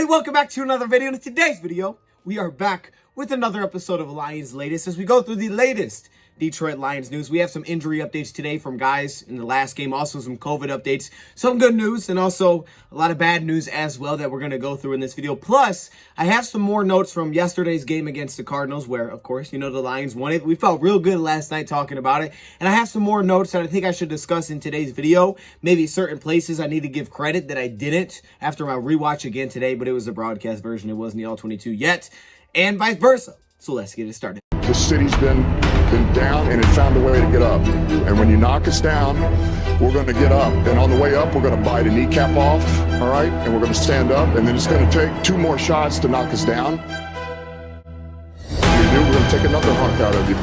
welcome back to another video. In today's video, we are back with another episode of Lions Latest as we go through the latest Detroit Lions news. We have some injury updates today from guys in the last game, also some COVID updates, some good news, and also a lot of bad news as well that we're going to go through in this video. Plus, I have some more notes from yesterday's game against the Cardinals where, of course, you know, the Lions won it. We felt real good last night talking about it, and I have some more notes that I think I should discuss in today's video. Maybe certain places I need to give credit that I didn't after my rewatch again today, but it was the broadcast version. It wasn't the All-22 yet, and vice versa. So let's get it started. The city's been down and it found a way to get up. And when you knock us down, we're going to get up. And on the way up, we're going to bite a kneecap off, all right? And we're going to stand up. And then it's going to take 2 more shots to knock us down. We're going to take another hunk out of you.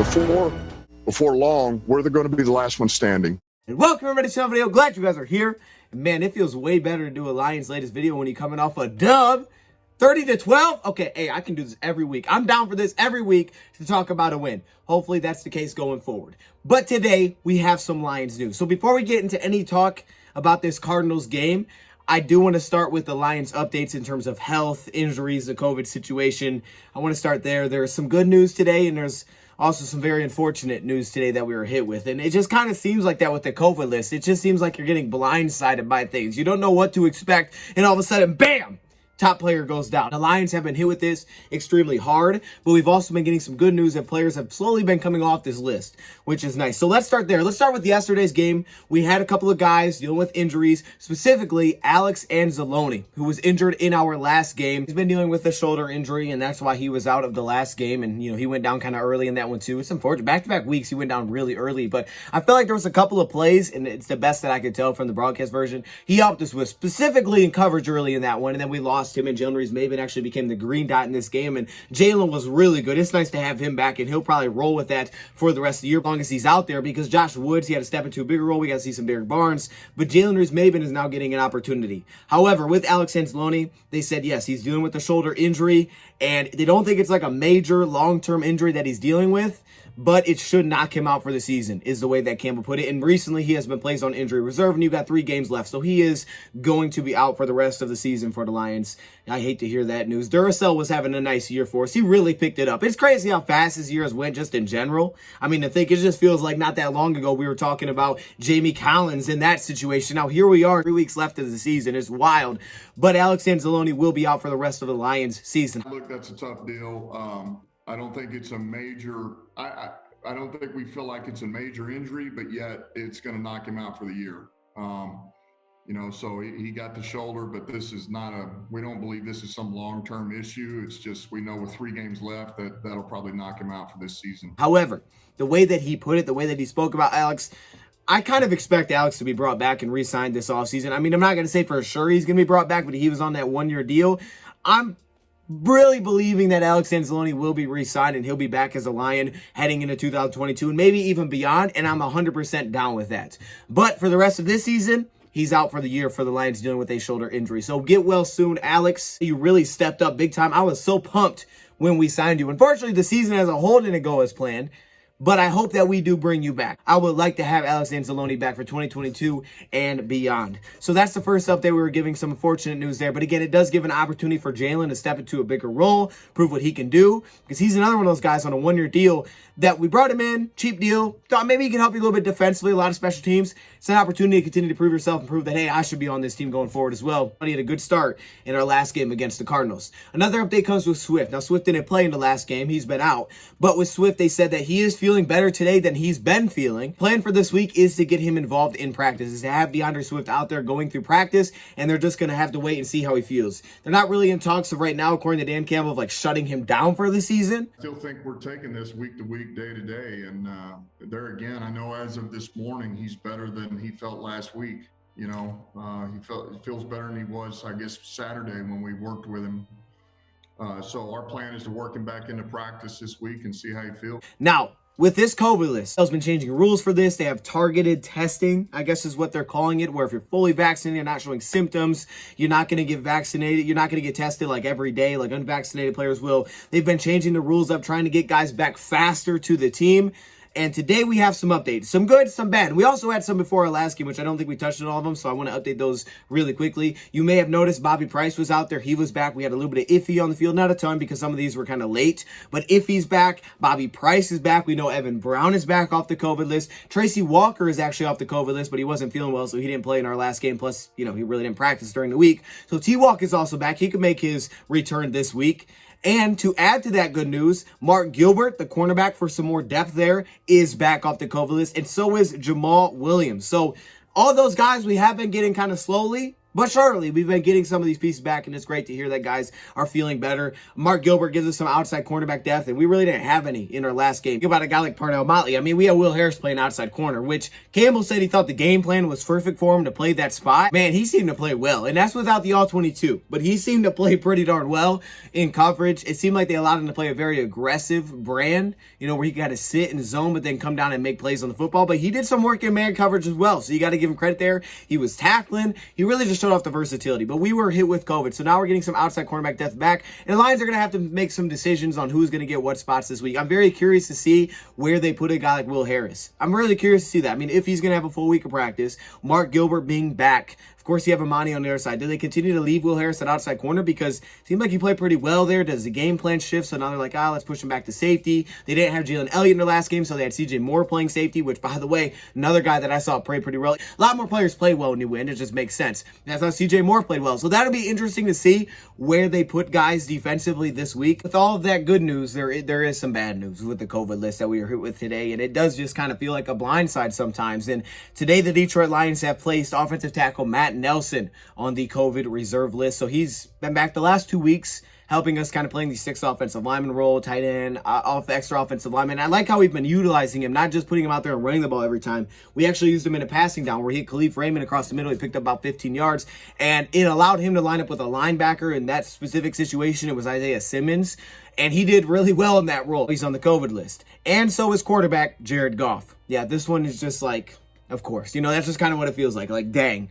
Before long, we're going to be the last one standing. And welcome everybody to another video. Glad you guys are here. And man, it feels way better to do a Lions latest video when you're coming off a dub. 30-12? Okay, hey, I can do this every week. I'm down for this every week to talk about a win. Hopefully that's the case going forward. But today, we have some Lions news. So before we get into any talk about this Cardinals game, I do want to start with the Lions updates in terms of health, injuries, the COVID situation. I want to start there. There's some good news today, and there's also some very unfortunate news today that we were hit with. And it just kind of seems like that with the COVID list. It just seems like you're getting blindsided by things. You don't know what to expect, and all of a sudden, bam! Top player goes down. The Lions have been hit with this extremely hard, but we've also been getting some good news that players have slowly been coming off this list, which is nice. So let's start there. Let's start with yesterday's game. We had a couple of guys dealing with injuries, specifically Alex Anzalone, who was injured in our last game. He's been dealing with a shoulder injury, and that's why he was out of the last game, and, you know, he went down kind of early in that one, too. It's unfortunate. Back-to-back weeks, he went down really early, but I felt like there was a couple of plays, and it's the best that I could tell from the broadcast version. He helped us with, specifically in coverage early in that one, and then we lost him, and Jalen Reeves-Maybin actually became the green dot in this game, and Jalen was really good. It's nice to have him back, and he'll probably roll with that for the rest of the year as long as he's out there, because Josh Woods, he had to step into a bigger role. We got to see some Derek Barnes, but Jalen Reeves-Maybin is now getting an opportunity. However, with Alex Anzalone, they said, yes, he's dealing with a shoulder injury, and they don't think it's like a major long-term injury that he's dealing with, but it should knock him out for the season, is the way that Campbell put it. And recently, he has been placed on injury reserve, and you've got 3 games left. So he is going to be out for the rest of the season for the Lions. I hate to hear that news. Duracell was having a nice year for us. He really picked it up. It's crazy how fast his years went just in general. I mean, I think it just feels like not that long ago we were talking about Jamie Collins in that situation. Now, here we are, 3 weeks left of the season. It's wild. But Alex Anzalone will be out for the rest of the Lions season. Look, that's a tough deal. I don't think it's a major... I don't think we feel like it's a major injury, but yet it's going to knock him out for the year. You know, so he got the shoulder, but this is not we don't believe this is some long-term issue. It's just, we know with 3 games left that'll probably knock him out for this season. However, the way that he put it, the way that he spoke about Alex, I kind of expect Alex to be brought back and re-signed this offseason. I mean, I'm not going to say for sure he's going to be brought back, but he was on that 1-year deal. I'm really believing that Alex Anzalone will be re-signed and he'll be back as a Lion heading into 2022 and maybe even beyond, and I'm 100% down with that. But for the rest of this season, he's out for the year for the Lions dealing with a shoulder injury. So get well soon, Alex. You really stepped up big time. I was so pumped when we signed you. Unfortunately, the season as a whole didn't go as planned, but I hope that we do bring you back. I would like to have Alex Anzalone back for 2022 and beyond. So that's the first update. We were giving some unfortunate news there. But again, it does give an opportunity for Jalen to step into a bigger role, prove what he can do. Because he's another one of those guys on a 1-year deal that we brought him in, cheap deal. Thought maybe he can help you a little bit defensively, a lot of special teams. It's an opportunity to continue to prove yourself and prove that, hey, I should be on this team going forward as well. He had a good start in our last game against the Cardinals. Another update comes with Swift. Now, Swift didn't play in the last game. He's been out. But with Swift, they said that he is feeling better today than he's been feeling. Plan for this week is to get him involved in practice, is to have DeAndre Swift out there going through practice, and they're just going to have to wait and see how he feels. They're not really in talks of right now, according to Dan Campbell, of like shutting him down for the season. I still think we're taking this week to week, day to day, and there again, I know as of this morning, he's better than he felt last week. You know, he feels better than he was, I guess, Saturday when we worked with him. So our plan is to work him back into practice this week and see how he feels. Now, with this COVID list, has been changing rules for this. They have targeted testing, I guess is what they're calling it, where if you're fully vaccinated, you're not showing symptoms, you're not going to get vaccinated, you're not going to get tested like every day like unvaccinated players will. They've been changing the rules up, trying to get guys back faster to the team. And today we have some updates, some good, some bad. We also had some before our last game, which I don't think we touched on all of them, so I want to update those really quickly. You may have noticed Bobby Price was out there. He was back. We had a little bit of Iffy on the field, not a ton because some of these were kind of late, but Iffy's back. Bobby Price is back. We know Evan Brown is back off the COVID list. Tracy Walker is actually off the COVID list, but he wasn't feeling well, so he didn't play in our last game. Plus, he really didn't practice during the week. So T-Walk is also back. He could make his return this week. And to add to that good news, Mark Gilbert, the cornerback for some more depth there, is back off the COVID list. And so is Jamal Williams. So all those guys we have been getting kind of slowly, but surely we've been getting some of these pieces back, and it's great to hear that guys are feeling better. Mark Gilbert gives us some outside cornerback depth, and we really didn't have any in our last game. Think about a guy like Parnell Motley. I mean, we had Will Harris playing outside corner, which Campbell said he thought the game plan was perfect for him to play that spot. Man, he seemed to play well, and that's without the All-22, but he seemed to play pretty darn well in coverage. It seemed like they allowed him to play a very aggressive brand, where he got to sit in the zone, but then come down and make plays on the football. But he did some work in man coverage as well, so you got to give him credit there. He was tackling. He really just showed off the versatility. But we were hit with COVID, so now we're getting some outside cornerback depth back, and the Lions are going to have to make some decisions on who's going to get what spots this week. I'm very curious to see where they put a guy like Will Harris. I'm really curious to see that. I mean, if he's going to have a full week of practice, Mark Gilbert being back. Of course, you have Amani on the other side. Do they continue to leave Will Harris at outside corner? Because it seemed like he played pretty well there. Does the game plan shift? So now they're like, let's push him back to safety. They didn't have Jalen Elliott in their last game, so they had CJ Moore playing safety, which, by the way, another guy that I saw play pretty well. A lot more players play well when you win. It just makes sense. And I thought CJ Moore played well. So that'll be interesting to see where they put guys defensively this week. With all of that good news, there is some bad news with the COVID list that we were hit with today, and it does just kind of feel like a blindside sometimes. And today, the Detroit Lions have placed offensive tackle Matt Nelson on the COVID reserve list. So he's been back the last 2 weeks, helping us kind of playing the 6th offensive lineman role, tight end, extra offensive lineman. I like how we've been utilizing him, not just putting him out there and running the ball every time. We actually used him in a passing down where he hit Khalif Raymond across the middle. He picked up about 15 yards, and it allowed him to line up with a linebacker. In that specific situation, it was Isaiah Simmons, and he did really well in that role. He's on the COVID list. And so is quarterback Jared Goff. Yeah, this one is just like, of course, that's just kind of what it feels like. Like, dang,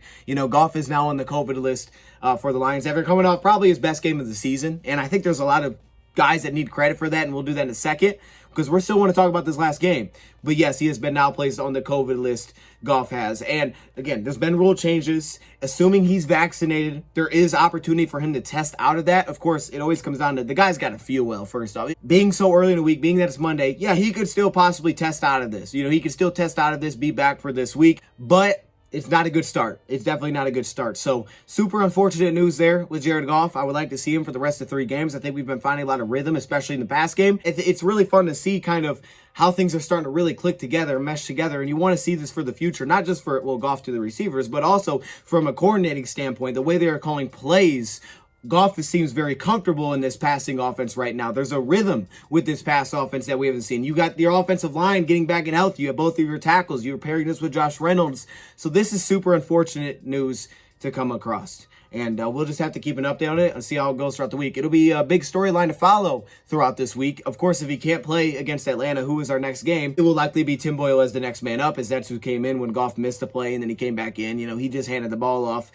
Goff is now on the COVID list for the Lions after coming off probably his best game of the season. And I think there's a lot of guys that need credit for that, and we'll do that in a second because we're still want to talk about this last game. But yes, he has been now placed on the COVID list, Goff has. And again, there's been rule changes. Assuming he's vaccinated, there is opportunity for him to test out of that. Of course, it always comes down to the guy's got to feel well, first off. Being so early in the week, being that it's Monday, yeah, he could still possibly test out of this. He could still test out of this, be back for this week. But it's not a good start. It's definitely not a good start. So super unfortunate news there with Jared Goff. I would like to see him for the rest of 3 games. I think we've been finding a lot of rhythm, especially in the pass game. It's really fun to see kind of how things are starting to really click together and mesh together. And you want to see this for the future, not just for, Goff to the receivers, but also from a coordinating standpoint, the way they are calling plays. Goff seems very comfortable in this passing offense right now. There's a rhythm with this pass offense that we haven't seen. You got your offensive line getting back in health. You have both of your tackles. You're pairing this with Josh Reynolds. So this is super unfortunate news to come across. And we'll just have to keep an update on it and see how it goes throughout the week. It'll be a big storyline to follow throughout this week. Of course, if he can't play against Atlanta, who is our next game, it will likely be Tim Boyle as the next man up, as that's who came in when Goff missed a play and then he came back in. He just handed the ball off.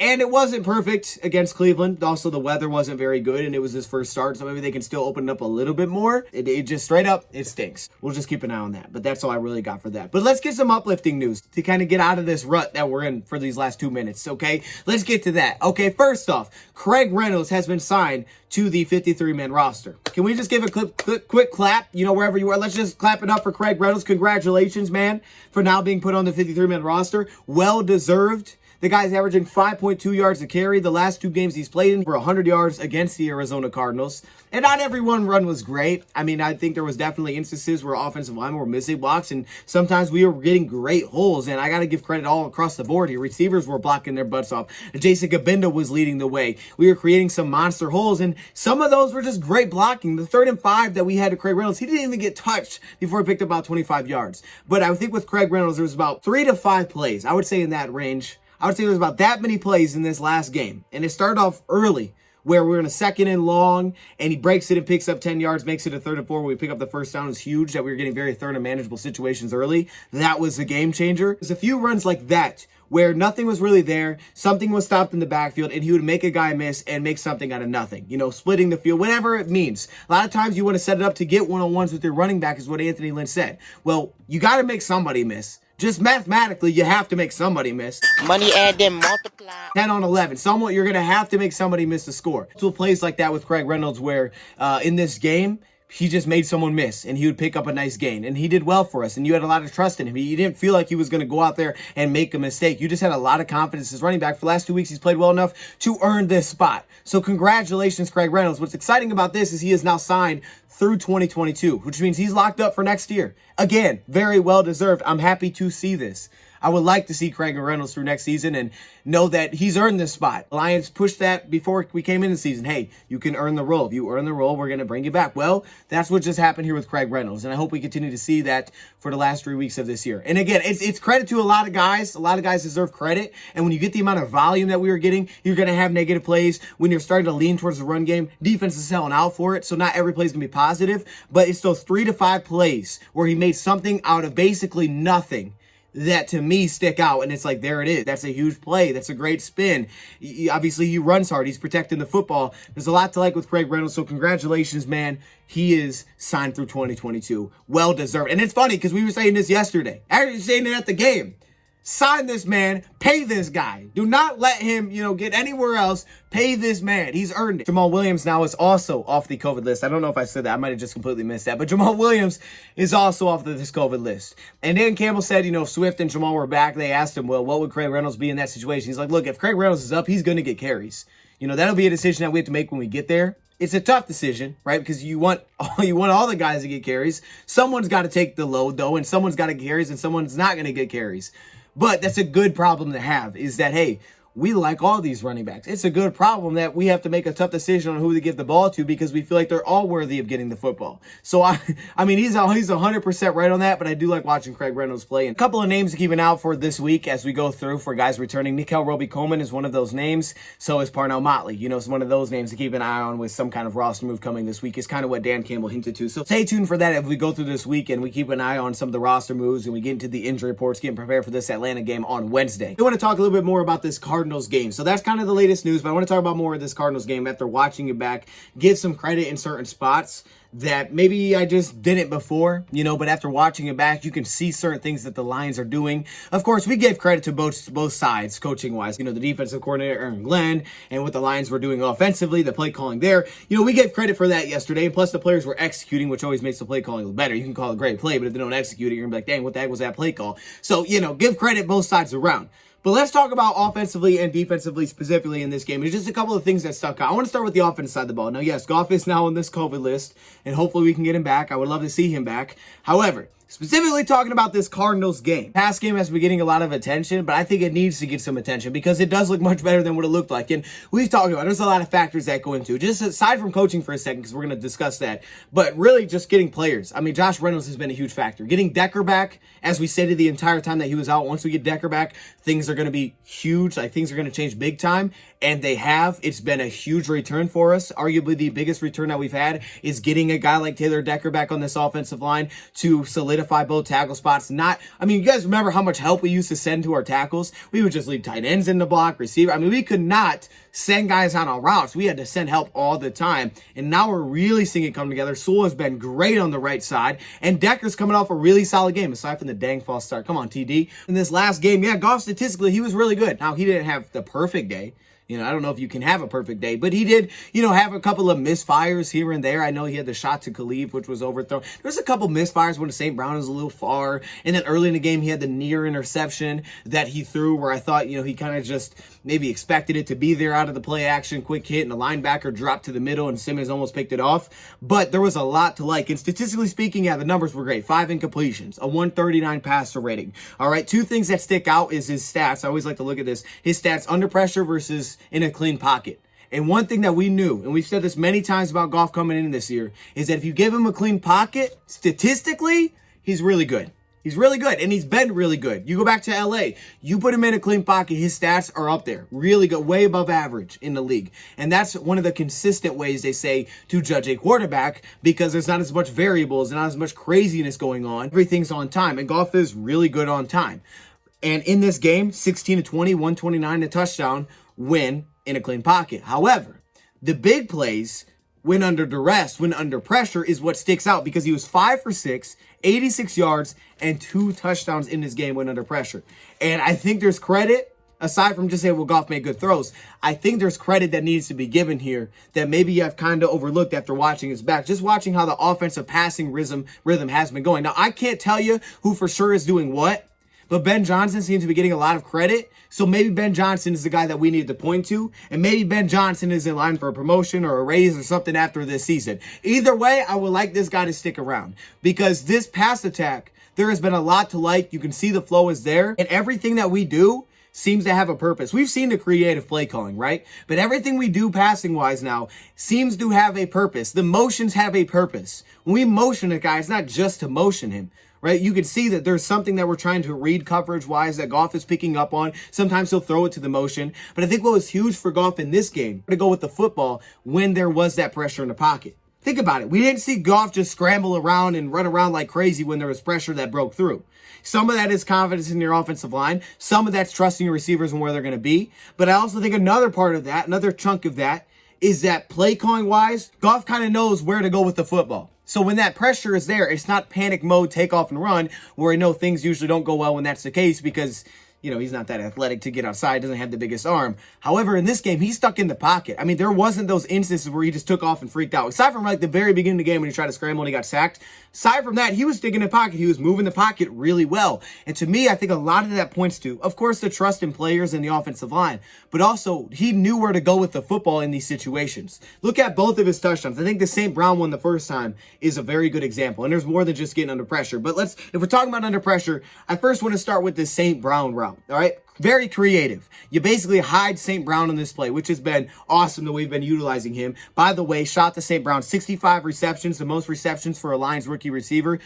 And it wasn't perfect against Cleveland. Also, the weather wasn't very good, and it was his first start, so maybe they can still open it up a little bit more. It just straight up, it stinks. We'll just keep an eye on that, but that's all I really got for that. But let's get some uplifting news to kind of get out of this rut that we're in for these last 2 minutes, okay? Let's get to that. Okay, first off, Craig Reynolds has been signed to the 53-man roster. Can we just give a quick clap, wherever you are? Let's just clap it up for Craig Reynolds. Congratulations, man, for now being put on the 53-man roster. Well-deserved. The guy's averaging 5.2 yards a carry. The last 2 games he's played in for 100 yards against the Arizona Cardinals. And not every one run was great. I mean, I think there was definitely instances where offensive linemen were missing blocks, and sometimes we were getting great holes. And I got to give credit all across the board here. Receivers were blocking their butts off. Jason Gabinda was leading the way. We were creating some monster holes, and some of those were just great blocking. The 3rd and 5 that we had to Craig Reynolds, he didn't even get touched before he picked up about 25 yards. But I think with Craig Reynolds, there was about 3 to 5 plays. I would say in that range. I would say there was about that many plays in this last game. And it started off early where we're in a 2nd and long, and he breaks it and picks up 10 yards, makes it a 3rd and 4, where we pick up the first down. Is huge that we were getting very third and manageable situations early. That was a game changer. There's a few runs like that where nothing was really there, something was stopped in the backfield, and he would make a guy miss and make something out of nothing. You know, splitting the field, whatever it means. A lot of times you want to set it up to get one-on-ones with your running back, is what Anthony Lynn said. Well, you got to make somebody miss. Just mathematically, you have to make somebody miss. Money add then multiply. 10 on 11. You're going to have to make somebody miss the score. So plays like that with Craig Reynolds where in this game, he just made someone miss, and he would pick up a nice gain. And he did well for us, and you had a lot of trust in him. You didn't feel like he was going to go out there and make a mistake. You just had a lot of confidence as running back. For the last 2 weeks, he's played well enough to earn this spot. So congratulations, Craig Reynolds. What's exciting about this is he is now signed through 2022, which means he's locked up for next year. Again, very well deserved. I'm happy to see this. I would like to see Craig Reynolds through next season and know that he's earned this spot. Lions pushed that before we came in the season. Hey, you can earn the role. If you earn the role, we're going to bring you back. Well, that's what just happened here with Craig Reynolds, and I hope we continue to see that for the last 3 weeks of this year. And again, it's credit to a lot of guys. A lot of guys deserve credit, and when you get the amount of volume that we were getting, you're going to have negative plays. When you're starting to lean towards the run game, defense is selling out for it, so not every play is going to be positive, but it's those 3 to 5 plays where he made something out of basically nothing that to me stick out, and it's like, there it is. That's a huge play. That's a great spin. Obviously, he runs hard. He's protecting the football. There's a lot to like with Craig Reynolds, so congratulations, man. He is signed through 2022. Well deserved. And it's funny because we were saying this yesterday. I was saying it at the game. Sign this man. Pay this guy. Do not let him, get anywhere else. Pay this man. He's earned it. Jamal Williams now is also off the COVID list. I don't know if I said that. I might have just completely missed that. But Jamal Williams is also off this COVID list. And Dan Campbell said, if Swift and Jamal were back, they asked him, well, what would Craig Reynolds be in that situation? He's like, look, if Craig Reynolds is up, he's going to get carries. That'll be a decision that we have to make when we get there. It's a tough decision, right? Because you want all the guys to get carries. Someone's got to take the load, though, and someone's got to get carries, and someone's not going to get carries. But that's a good problem to have, is that, hey, we like all these running backs. It's a good problem that we have to make a tough decision on who to give the ball to because we feel like they're all worthy of getting the football. So, he's 100% right on that, but I do like watching Craig Reynolds play. And a couple of names to keep an eye out for this week as we go through for guys returning. Nikel Roby-Coleman is one of those names. So is Parnell Motley. It's one of those names to keep an eye on with some kind of roster move coming this week is kind of what Dan Campbell hinted to. So stay tuned for that as we go through this week and we keep an eye on some of the roster moves and we get into the injury reports, getting prepared for this Atlanta game on Wednesday. I want to talk a little bit more about this Cardinals game. So that's kind of the latest news, but I want to talk about more of this Cardinals game after watching it back, give some credit in certain spots that maybe I just didn't before, but after watching it back, you can see certain things that the Lions are doing. Of course, we gave credit to both sides, coaching-wise. The defensive coordinator, Aaron Glenn, and what the Lions were doing offensively, the play calling there. We gave credit for that yesterday, and plus the players were executing, which always makes the play calling better. You can call it a great play, but if they don't execute it, you're going to be like, dang, what the heck was that play call? So, give credit both sides around. But let's talk about offensively and defensively specifically in this game. There's just a couple of things that stuck out. I want to start with the offense side of the ball. Now, yes, Goff is now on this COVID list, and hopefully we can get him back. I would love to see him back. However, specifically talking about this Cardinals game. Pass game has been getting a lot of attention, but I think it needs to get some attention because it does look much better than what it looked like. And we've talked about there's a lot of factors that go into it. Just aside from coaching for a second, because we're going to discuss that, but really just getting players. Josh Reynolds has been a huge factor. Getting Decker back, as we stated the entire time that he was out, once we get Decker back, things are going to be huge. Things are going to change big time. And they have. It's been a huge return for us. Arguably the biggest return that we've had is getting a guy like Taylor Decker back on this offensive line to solidify both tackle spots. You guys remember how much help we used to send to our tackles? We would just leave tight ends in the block, receiver. We could not send guys out on routes. We had to send help all the time. And now we're really seeing it come together. Sewell has been great on the right side. And Decker's coming off a really solid game, aside from the dang false start. Come on, TD. In this last game, Goff statistically, he was really good. Now, he didn't have the perfect day. I don't know if you can have a perfect day, but he did, have a couple of misfires here and there. I know he had the shot to Khalif, which was overthrown. There's a couple misfires when St. Brown was a little far. And then early in the game, he had the near interception that he threw where I thought, he kind of just maybe expected it to be there out of the play action, quick hit, and the linebacker dropped to the middle and Simmons almost picked it off. But there was a lot to like. And statistically speaking, the numbers were great. 5 incompletions, a 139 passer rating. All right, 2 things that stick out is his stats. I always like to look at this. His stats under pressure versus in a clean pocket. And one thing that we knew, and we've said this many times about Goff coming in this year, is that if you give him a clean pocket, statistically, he's really good. He's really good, and he's been really good. You go back to LA, you put him in a clean pocket, his stats are up there. Really good, way above average in the league. And that's one of the consistent ways they say to judge a quarterback, because there's not as much variables, not as much craziness going on. Everything's on time, and Goff is really good on time. And in this game, 16-20, 129, a touchdown, win in a clean pocket. However, the big plays, when under duress, when under pressure, is what sticks out, because he was 5 for 6, 86 yards, and 2 touchdowns in this game when under pressure. And I think there's credit, aside from just saying, well, Goff made good throws, I think there's credit that needs to be given here that maybe I've kind of overlooked after watching his back, just watching how the offensive passing rhythm has been going. Now, I can't tell you who for sure is doing what, but Ben Johnson seems to be getting a lot of credit. So maybe Ben Johnson is the guy that we need to point to. And maybe Ben Johnson is in line for a promotion or a raise or something after this season. Either way, I would like this guy to stick around, because this pass attack, there has been a lot to like. You can see the flow is there. And everything that we do seems to have a purpose. We've seen the creative play calling, right? But everything we do passing wise now seems to have a purpose. The motions have a purpose. When we motion a guy, it's not just to motion him, right? You can see that there's something that we're trying to read coverage-wise that Goff is picking up on. Sometimes he'll throw it to the motion. But I think what was huge for Goff in this game, to go with the football when there was that pressure in the pocket. Think about it. We didn't see Goff just scramble around and run around like crazy when there was pressure that broke through. Some of that is confidence in your offensive line. Some of that's trusting your receivers and where they're going to be. But I also think another part of that, another chunk of that, is that play calling wise, Goff kind of knows where to go with the football. So when that pressure is there, it's not panic mode, take off and run, where I know things usually don't go well when that's the case, because, you know, he's not that athletic to get outside, doesn't have the biggest arm. However, in this game, he's stuck in the pocket. I mean, there wasn't those instances where he just took off and freaked out. Aside from like the very beginning of the game when he tried to scramble and he got sacked, aside from that, he was sticking in the pocket. He was moving the pocket really well. And to me, I think a lot of that points to, of course, the trust in players in the offensive line, but also he knew where to go with the football in these situations. Look at both of his touchdowns. I think the St. Brown one the first time is a very good example. And there's more than just getting under pressure. But if we're talking about under pressure, I first want to start with the St. Brown route. All right. Very creative. You basically hide St. Brown on this play, which has been awesome the way we've been utilizing him. By the way, shot to St. Brown, 65 receptions, the most receptions for a Lions rookie receiver.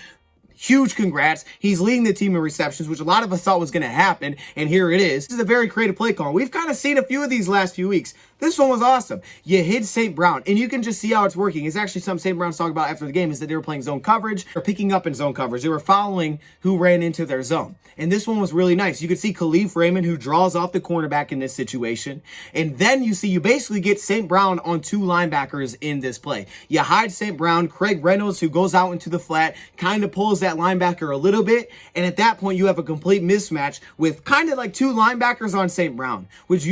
Huge congrats. He's leading the team in receptions, which a lot of us thought was going to happen, and here it is. This is a very creative play call. We've kind of seen a few of these last few weeks. This one was awesome. You hid St. Brown, and you can just see how it's working. It's actually something St. Brown's talking about after the game, is that they were playing zone coverage or picking up in zone coverage. They were following who ran into their zone. And this one was really nice. You could see Khalif Raymond, who draws off the cornerback in this situation. And then you basically get St. Brown on 2 linebackers in this play. You hide St. Brown, Craig Reynolds, who goes out into the flat, kind of pulls that linebacker a little bit. And at that point, you have a complete mismatch with kind of like 2 linebackers on St. Brown, which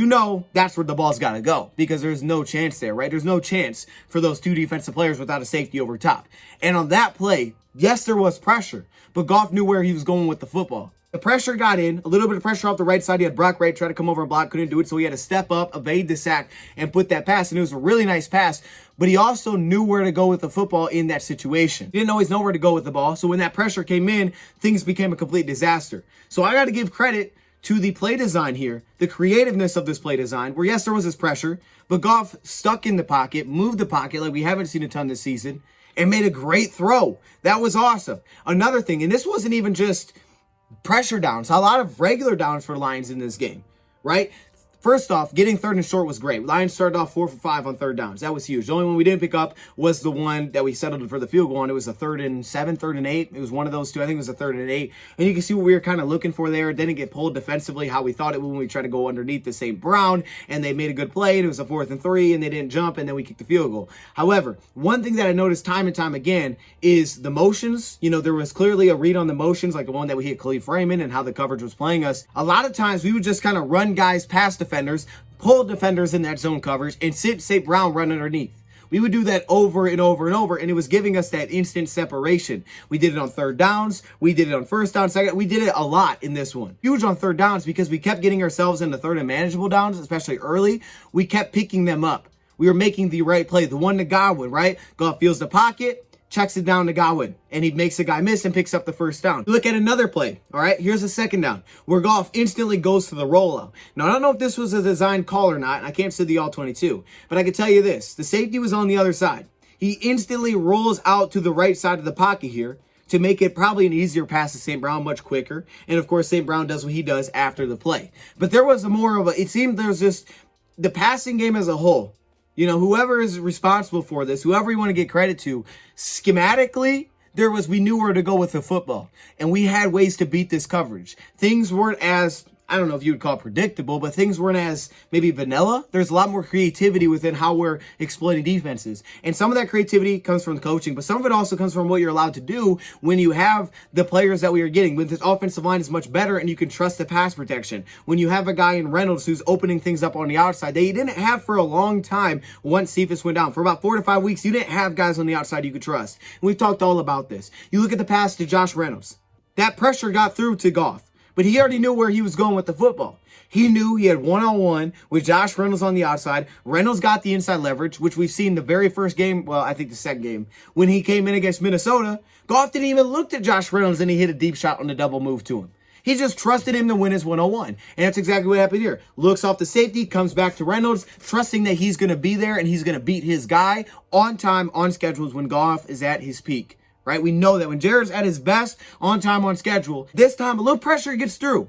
that's where the ball's got to go, because there's no chance there, right? There's no chance for those 2 defensive players without a safety over top. And on that play, yes, there was pressure, but Goff knew where he was going with the football. The pressure got in, a little bit of pressure off the right side. He had Brock Wright try to come over and block, couldn't do it, so he had to step up, evade the sack, and put that pass. And it was a really nice pass, but he also knew where to go with the football in that situation. He didn't always know where to go with the ball, so when that pressure came in, things became a complete disaster. So I got to give credit to the play design here, the creativeness of this play design, where yes, there was this pressure, but Goff stuck in the pocket, moved the pocket like we haven't seen a ton this season, and made a great throw. That was awesome. Another thing, and this wasn't even just pressure downs, a lot of regular downs for Lions in this game, right? First off, getting 3rd and short was great. Lions started off 4 for 5 on 3rd downs. That was huge. The only one we didn't pick up was the one that we settled for the field goal on. It was a 3rd and 7, 3rd and 8. It was one of those 2. I think it was a 3rd and 8. And you can see what we were kind of looking for there. It didn't get pulled defensively how we thought it would when we tried to go underneath the St. Brown, and they made a good play, and it was a 4th and 3, and they didn't jump, and then we kicked the field goal. However, one thing that I noticed time and time again is the motions. There was clearly a read on the motions, like the one that we hit Khalif Raymond and how the coverage was playing us. A lot of times we would just kind of run guys past defenders, pull defenders in that zone coverage, and sit St. Brown run underneath. We would do that over and over and over, and it was giving us that instant separation. We did it on 3rd downs. We did it on 1st down, 2nd. We did it a lot in this one. Huge on 3rd downs because we kept getting ourselves into 3rd and manageable downs, especially early. We kept picking them up. We were making the right play, the one to Godwin, right? Goff feels the pocket, checks it down to Godwin, and he makes the guy miss and picks up the 1st down. Look at another play, all right? Here's a 2nd down, where Goff instantly goes to the rollout. Now, I don't know if this was a design call or not, and I can't see the all-22, but I can tell you this. The safety was on the other side. He instantly rolls out to the right side of the pocket here to make it probably an easier pass to St. Brown much quicker. And of course, St. Brown does what he does after the play. But there was it seemed there's just the passing game as a whole. You know, whoever is responsible for this, whoever you want to get credit to, schematically, we knew where to go with the football. And we had ways to beat this coverage. Things weren't as, I don't know if you would call it predictable, but things weren't as maybe vanilla. There's a lot more creativity within how we're exploiting defenses. And some of that creativity comes from the coaching, but some of it also comes from what you're allowed to do when you have the players that we are getting. When this offensive line is much better and you can trust the pass protection. When you have a guy in Reynolds who's opening things up on the outside, they didn't have for a long time once Cephas went down. For about 4 to 5 weeks, you didn't have guys on the outside you could trust. And we've talked all about this. You look at the pass to Josh Reynolds. That pressure got through to Goff. But he already knew where he was going with the football. He knew he had one-on-one with Josh Reynolds on the outside. Reynolds got the inside leverage, which we've seen the very first game, well, I think the second game, when he came in against Minnesota. Goff didn't even look at Josh Reynolds and he hit a deep shot on the double move to him. He just trusted him to win his one-on-one. And that's exactly what happened here. Looks off the safety, comes back to Reynolds, trusting that he's going to be there and he's going to beat his guy on time, on schedules when Goff is at his peak. Right? We know that when Jared's at his best, on time, on schedule, this time a little pressure gets through.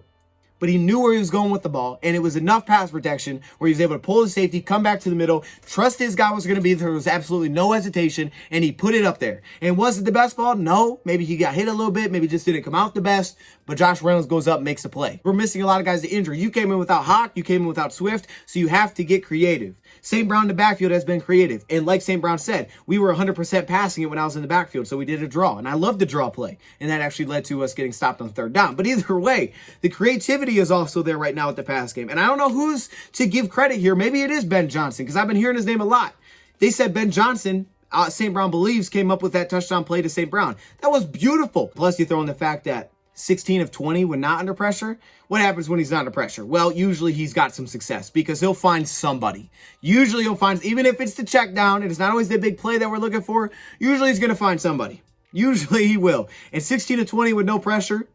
But he knew where he was going with the ball, and it was enough pass protection where he was able to pull the safety, come back to the middle, trust his guy was going to be there. There was absolutely no hesitation, and he put it up there. And was it the best ball? No. Maybe he got hit a little bit. Maybe just didn't come out the best. But Josh Reynolds goes up, makes a play. We're missing a lot of guys to injury. You came in without Hawk. You came in without Swift. So you have to get creative. St. Brown in the backfield has been creative. And like St. Brown said, we were 100% passing it when I was in the backfield. So we did a draw. And I love the draw play. And that actually led to us getting stopped on third down. But either way, the creativity is also there right now with the pass game. And I don't know who's to give credit here. Maybe it is Ben Johnson, because I've been hearing his name a lot. They said Ben Johnson, St. Brown believes, came up with that touchdown play to St. Brown. That was beautiful. Plus, you throw in the fact that 16 of 20 when not under pressure. What happens when he's not under pressure? Well, usually he's got some success because he'll find somebody. Usually he'll find, even if it's the check down and it's not always the big play that we're looking for, usually he's going to find somebody. Usually he will. And 16 of 20 with no pressure,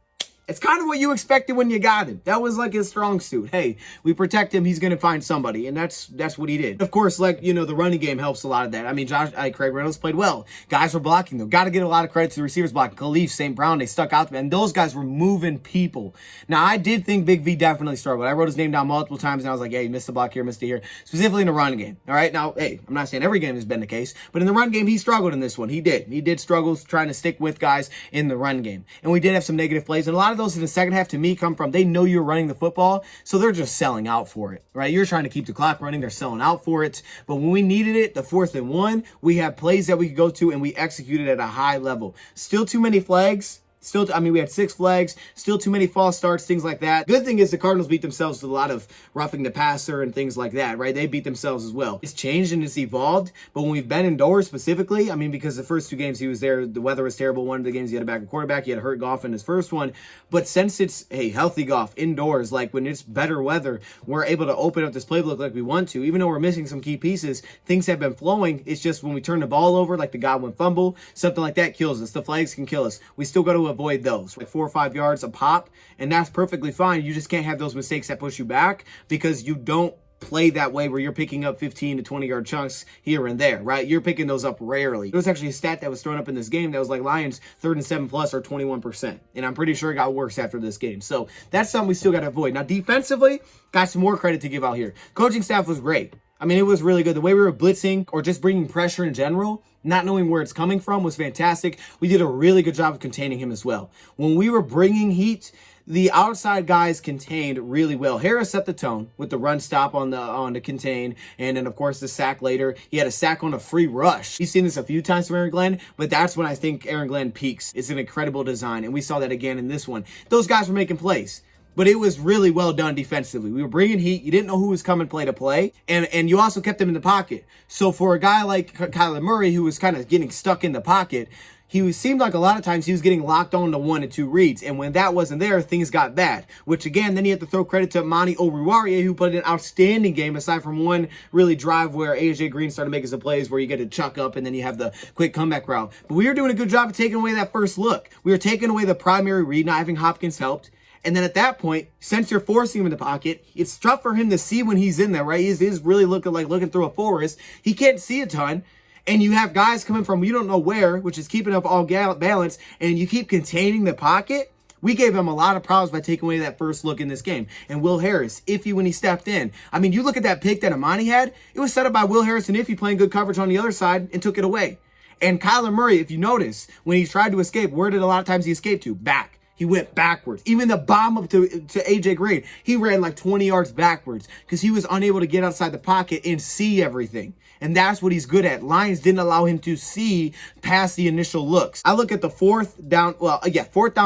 it's kind of what you expected when you got him. That was like his strong suit. Hey, we protect him. He's going to find somebody. And that's what he did. Of course, like, you know, the running game helps a lot of that. I mean, Craig Reynolds played well. Guys were blocking, though. Got to get a lot of credit to the receivers blocking. Khalif, St. Brown, they stuck out. And those guys were moving people. Now, I did think Big V definitely struggled. I wrote his name down multiple times, and I was like, hey, he missed a block here, missed it here. Specifically in the running game. All right? Now, hey, I'm not saying every game has been the case. But in the run game, he struggled in this one. He did. He did struggle trying to stick with guys in the run game. And we did have some negative plays. And a lot of those in the second half, to me, come from they know you're running the football, so they're just selling out for it, right? You're trying to keep the clock running, they're selling out for it. But when we needed it, the 4th and 1, we had plays that we could go to and we executed at a high level. Still too many flags. We had 6 flags, still too many false starts, things like that. Good thing is the Cardinals beat themselves with a lot of roughing the passer and things like that, right? They beat themselves as well. It's changed and it's evolved, but when we've been indoors specifically, I mean, because the first 2 games he was there, the weather was terrible. One of the games he had a backup quarterback, he had a hurt Goff in his first one. But since it's, hey, healthy Goff indoors, like when it's better weather, we're able to open up this playbook like we want to. Even though we're missing some key pieces, things have been flowing. It's just when we turn the ball over, like the Godwin fumble, something like that kills us. The flags can kill us. We still got to avoid those. Like 4 or 5 yards a pop, and that's perfectly fine. You just can't have those mistakes that push you back because you don't play that way where you're picking up 15 to 20 yard chunks here and there, right? You're picking those up rarely. There was actually a stat that was thrown up in this game that was like Lions 3rd and 7 plus or 21%. And I'm pretty sure it got worse after this game. So that's something we still got to avoid. Now, defensively, got some more credit to give out here. Coaching staff was great. I mean, it was really good. The way we were blitzing or just bringing pressure in general, not knowing where it's coming from, was fantastic. We did a really good job of containing him as well. When we were bringing heat, the outside guys contained really well. Harris set the tone with the run stop on the contain, and then, of course, the sack later. He had a sack on a free rush. He's seen this a few times from Aaron Glenn, but that's when I think Aaron Glenn peaks. It's an incredible design, and we saw that again in this one. Those guys were making plays. But it was really well done defensively. We were bringing heat. You didn't know who was coming play to play. And you also kept him in the pocket. So for a guy like Kyler Murray, who was kind of getting stuck in the pocket, seemed like a lot of times he was getting locked on to 1 and 2 reads. And when that wasn't there, things got bad. Which, again, then you have to throw credit to Monty Oruwariye, who played an outstanding game, aside from one really drive where AJ Green started making some plays where you get to chuck up and then you have the quick comeback route. But we were doing a good job of taking away that first look. We were taking away the primary read, not having Hopkins helped. And then at that point, since you're forcing him in the pocket, it's tough for him to see when he's in there, right? He's really looking through a forest. He can't see a ton. and you have guys coming from you don't know where, which is keeping up all balance, and you keep containing the pocket. We gave him a lot of problems by taking away that first look in this game. And Will Harris, iffy when he stepped in. I mean, you look at that pick that Amani had, it was set up by Will Harris and iffy playing good coverage on the other side and took it away. And Kyler Murray, if you notice, when he tried to escape, where did a lot of times he escape to? Back. He went backwards. Even the bomb up to AJ Green, he ran like 20 yards backwards because he was unable to get outside the pocket and see everything. And that's what he's good at. Lions didn't allow him to see past the initial looks. I look at the fourth down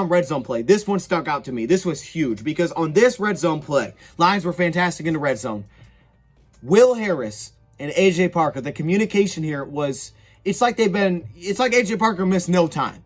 red zone play. This one stuck out to me. This was huge because on this red zone play, Lions were fantastic in the red zone. Will Harris and AJ Parker, the communication here was, it's like AJ Parker missed no time.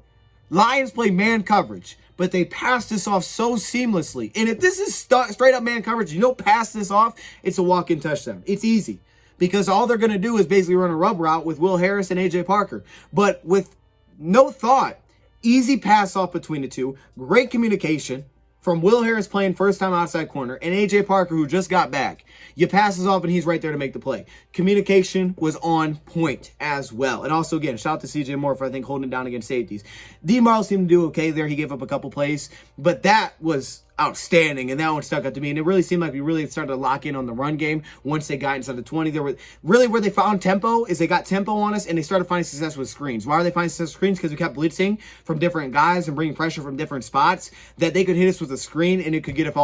Lions play man coverage, but they pass this off so seamlessly. And if this is straight up man coverage, you don't pass this off, it's a walk-in touchdown. It's easy because all they're going to do is basically run a rub route with Will Harris and AJ Parker. But with no thought, easy pass off between the two, great communication from Will Harris playing first time outside corner and AJ Parker who just got back. You pass this off and he's right there to make the play. Communication was on point as well. And also, again, shout out to CJ Moore for, I think, holding it down against safeties. D. Marl seemed to do okay there. He gave up a couple plays, but that was outstanding, and that one stuck out to me. And it really seemed like we really started to lock in on the run game once they got inside the 20. There were really where they found tempo is they got tempo on us and they started finding success with screens. Why are they finding success with screens? Because we kept blitzing from different guys and bringing pressure from different spots that they could hit us with a screen and it could get us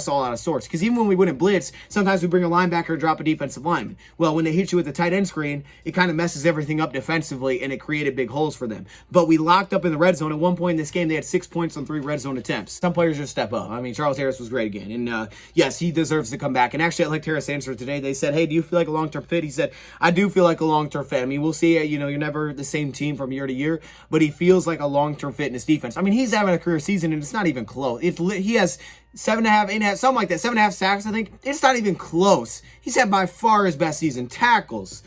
all out of sorts. Because even when we wouldn't blitz, sometimes we bring a linebacker and drop a defensive lineman. Well, when they hit you with the tight end screen, it kind of messes everything up defensively and it created big holes for them. But we locked up in the red zone. At one point in this game, they had 6 points on 3 red zone attempts. Some players just step up. I mean, Charles Harris was great again. And yes, he deserves to come back. And actually, I liked Harris' answer today. They said, hey, do you feel like a long-term fit? He said, I do feel like a long-term fit. I mean, we'll see. You know, you're never the same team from year to year, but he feels like a long-term fit in his defense. I mean, he's having a career season, and it's not even close. He has 7.5, 8.5, something like that, 7.5 sacks, I think. It's not even close. He's had by far his best season. Tackles,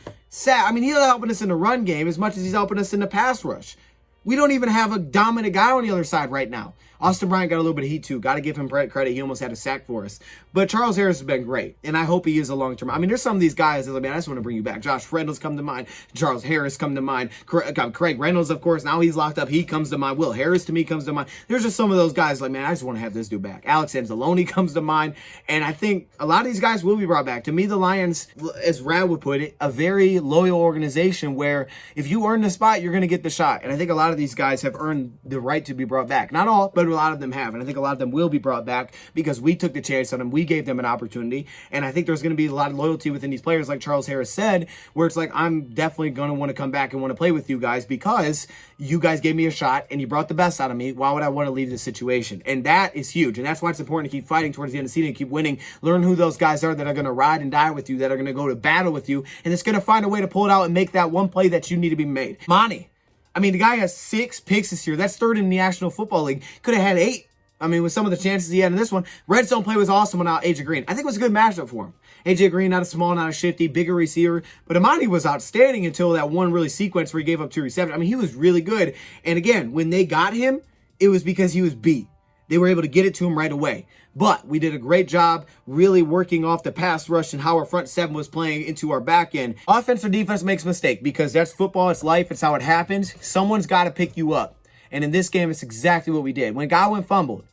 I mean, he's helping us in the run game as much as he's helping us in the pass rush. We don't even have a dominant guy on the other side right now. Austin Bryant got a little bit of heat too. Got to give him credit. He almost had a sack for us. But Charles Harris has been great, and I hope he is a long-term. I mean, there's some of these guys that, I mean, I just want to bring you back. Josh Reynolds come to mind. Charles Harris come to mind. Craig Reynolds, of course, now he's locked up. He comes to mind. Will Harris, to me, comes to mind. There's just some of those guys like, man, I just want to have this dude back. Alex Anzalone comes to mind, and I think a lot of these guys will be brought back. To me, the Lions, as Rad would put it, a very loyal organization where if you earn the spot, you're going to get the shot. And I think a lot of these guys have earned the right to be brought back. Not all, but a lot of them have. And I think a lot of them will be brought back because we took the chance on them. We gave them an opportunity. And I think there's going to be a lot of loyalty within these players, like Charles Harris said, where it's like, I'm definitely going to want to come back and want to play with you guys because you guys gave me a shot and you brought the best out of me. Why would I want to leave this situation? And that is huge. And that's why it's important to keep fighting towards the end of the season and keep winning. Learn who those guys are that are going to ride and die with you, that are going to go to battle with you. And it's going to find a way to pull it out and make that one play that you need to be made. Monty. I mean, the guy has 6 picks this year. That's 3rd in the National Football League. Could have had 8. I mean, with some of the chances he had in this one. Red zone play was awesome without AJ Green. I think it was a good matchup for him. AJ Green, not a small, not a shifty, bigger receiver. But Amani was outstanding until that one really sequence where he gave up 2 receptions. I mean, he was really good. And again, when they got him, it was because he was beat. They were able to get it to him right away. But we did a great job really working off the pass rush and how our front 7 was playing into our back end. Offense or defense makes a mistake because that's football, it's life, it's how it happens. Someone's got to pick you up. And in this game, it's exactly what we did. When Godwin fumbled,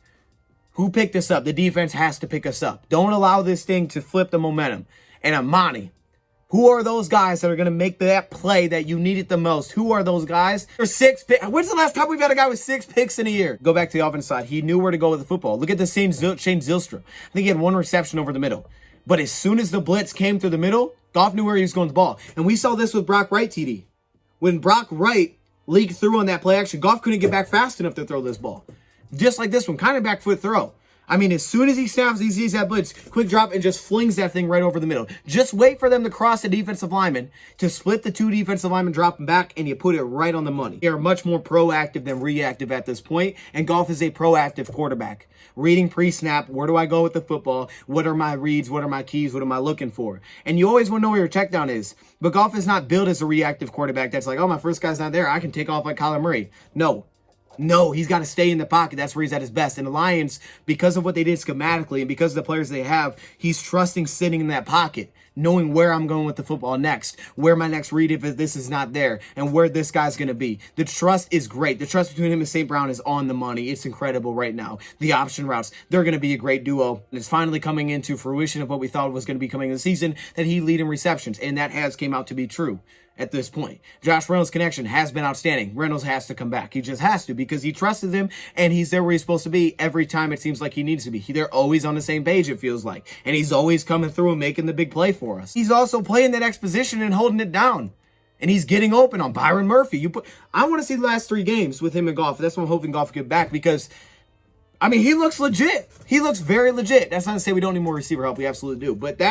who picked us up? The defense has to pick us up. Don't allow this thing to flip the momentum. And Amani, who are those guys that are going to make that play that you needed the most? Who are those guys? There's 6 picks. When's the last time we've had a guy with 6 picks in a year? Go back to the offense side. He knew where to go with the football. Look at the same Shane Zylstra. I think he had 1 reception over the middle. But as soon as the blitz came through the middle, Goff knew where he was going with the ball. And we saw this with Brock Wright, TD. When Brock Wright leaked through on that play action, Goff couldn't get back fast enough to throw this ball. Just like this one, kind of back foot throw. I mean, as soon as he snaps, he sees that blitz, quick drop, and just flings that thing right over the middle. Just wait for them to cross the defensive lineman, to split the 2 defensive linemen, drop them back, and you put it right on the money. They are much more proactive than reactive at this point, and Goff is a proactive quarterback. Reading pre-snap, where do I go with the football? What are my reads? What are my keys? What am I looking for? And you always want to know where your check down is. But Goff is not built as a reactive quarterback that's like, oh, my first guy's not there. I can take off like Kyler Murray. No. No, he's got to stay in the pocket. That's where he's at his best. And the Lions, because of what they did schematically and because of the players they have, he's trusting sitting in that pocket, knowing where I'm going with the football next, where my next read if this is not there, and where this guy's going to be. The trust is great. The trust between him and St. Brown is on the money. It's incredible right now. The option routes, they're going to be a great duo. And it's finally coming into fruition of what we thought was going to be coming in the season, that he lead in receptions. And that has came out to be true. At this point, Josh Reynolds' connection has been outstanding. Reynolds has to come back. He just has to, because he trusted him and he's there where he's supposed to be every time it seems like he needs to be. They're always on the same page, it feels like. And he's always coming through and making the big play for us. He's also playing that exposition and holding it down. And he's getting open on Byron Murphy. I want to see the last 3 games with him and Goff. That's what I'm hoping Goff will get back, because I mean, he looks legit. He looks very legit. That's not to say we don't need more receiver help. We absolutely do. But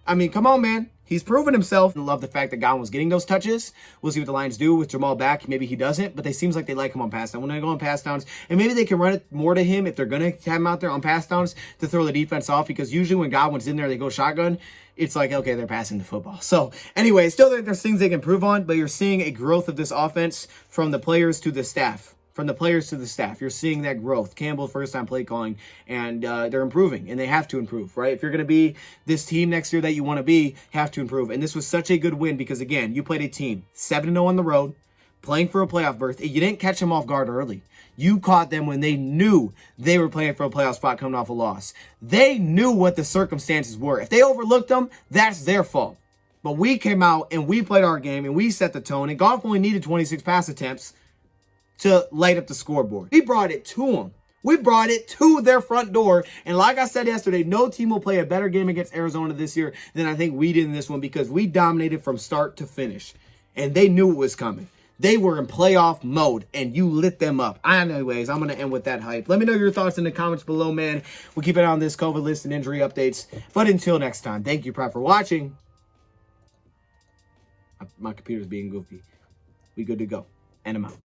I mean, come on, man. He's proven himself. I love the fact that Godwin was getting those touches. We'll see what the Lions do with Jamal back. Maybe he doesn't, but they seems like they like him on pass down. When they go on pass downs, and maybe they can run it more to him if they're going to have him out there on pass downs to throw the defense off, because usually when Godwin's in there, they go shotgun. It's like, okay, they're passing the football. So anyway, still there's things they can improve on, but you're seeing a growth of this offense from the players to the staff. From the players to the staff, you're seeing that growth. Campbell, first-time play calling, and they're improving, and they have to improve, right? If you're going to be this team next year that you want to be, have to improve. And this was such a good win because, again, you played a team 7-0 on the road, playing for a playoff berth. You didn't catch them off guard early. You caught them when they knew they were playing for a playoff spot coming off a loss. They knew what the circumstances were. If they overlooked them, that's their fault. But we came out, and we played our game, and we set the tone, and Goff only needed 26 pass attempts to light up the scoreboard. We brought it to them. We brought it to their front door. And like I said yesterday, no team will play a better game against Arizona this year than I think we did in this one, because we dominated from start to finish. And they knew it was coming. They were in playoff mode, and you lit them up. Anyways, I'm going to end with that hype. Let me know your thoughts in the comments below, man. We'll keep it on this COVID list and injury updates. But until next time, thank you, Prep, for watching. My computer's being goofy. We good to go. And I'm out.